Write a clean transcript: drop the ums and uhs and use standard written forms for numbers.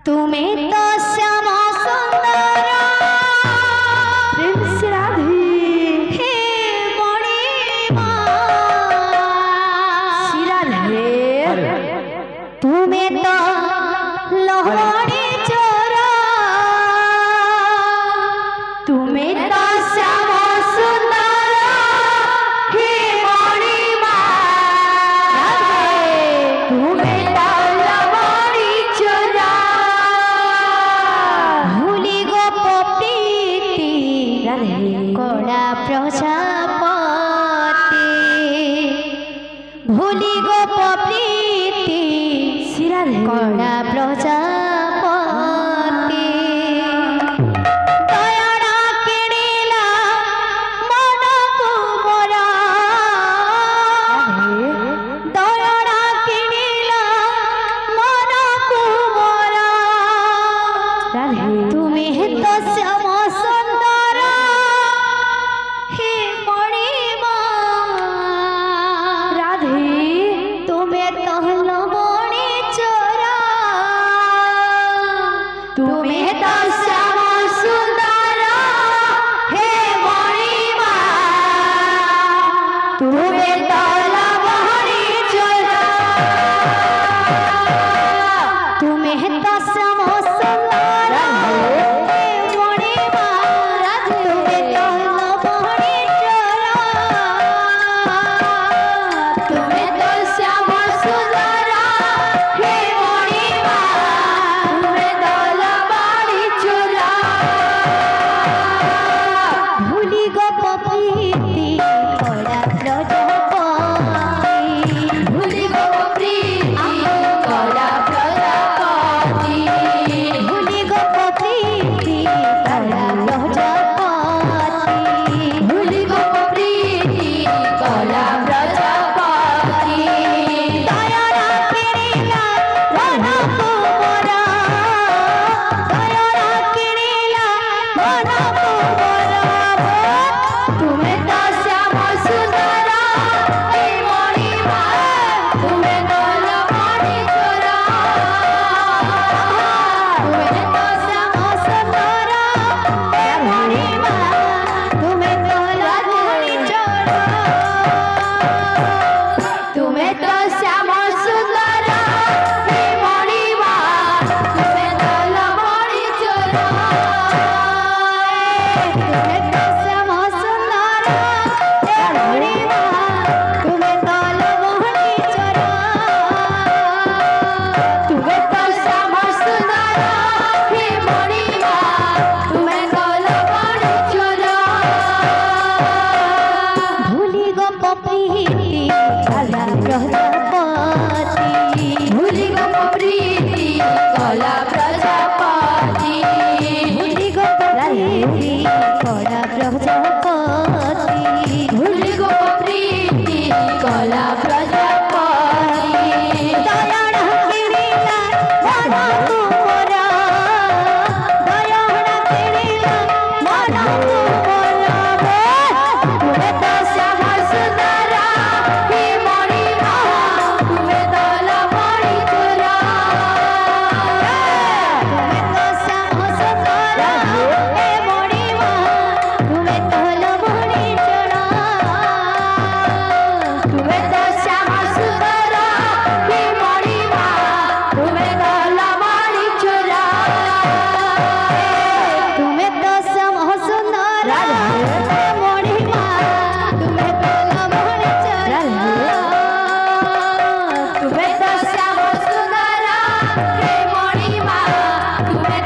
तुम्हें तो श्याम सुंदर प्रिंस राधे हे मणिमा राधे तुम्हें तो लहड़ी चोरा तुम्हें तो श्याम सुंदर हे मणिमा तुम्हें तो लहड़ी चोरा भूली गो प्रीति कड़ा प्रजापति भूली गो प्रीति कड़ा प्रजापति दयाड़ा किणिला मन को मोरा दयाड़ा किणिला मन को मोरा तुम्हें तो श्याम सुंदर हे मणिमा राधे तुम्हें तो लवणी चोरा तुम्हें तो श्याम सुंदर हे मणिमा तुम्हें तो लवणी चोरा तुम्हें तो श्याम सुंदर हे मणिमा तुम्हें तो लवणी चोरा तुम्हें तो श्याम सुंदर हे मणिमा तुम्हें तो लवणी चोरा भूली गो प्रीति कड़ा प्रजापति भूली गो प्रीति कड़ा प्रजापति भूली गो प्रीति कड़ा प्रजापति भूली गो प्रीति कड़ा प्रजापति दयारा किणिला मन को मोरा दयारा किणिला मन को मोरा तुम्हें तो श्याम सुंदर हे मणिमा तुम्हें तो लवणी चोरा तुम्हें तो श्याम सुंदर हे मणिमा तुम्हें तो लवणी चोरा तुम्हें तो श्याम सुंदर हे मणिमा तुम्हें तो लवणी चोरा तुम्हें तो श्याम सुंदर हे मणिमा तुम्हें तो लवणी चोरा तुम्हें तो श्याम सुंदर हे मणिमा तुम्हें तो लवणी चोरा भूली गो प्रीति कला प्रजापति भूली गो प्रीति कला प्रजापति भूली गो प्रीति कला प्रजापति भूली गो प्रीति कला प्रजापति दयाड़ा किणिला मन को मोरा दयाड़ा किणिला मन को मोरा तुम्हें तो श्याम सुंदर हे मणिमा तुम्हें तो लवणी चोरा तुम्हें तो श्याम सुंदर हे मणिमा तुम्हें तो लवणी चोरा तुम्हें तो श्याम सुंदर हे मणिमा तुम्हें तो लवणी चोरा तुम्हें तो श्याम सुंदर हे मणिमा तुम्हें तो लवणी चोरा तुम्हें तो श्याम सुंदर हे मणिमा तुम्हें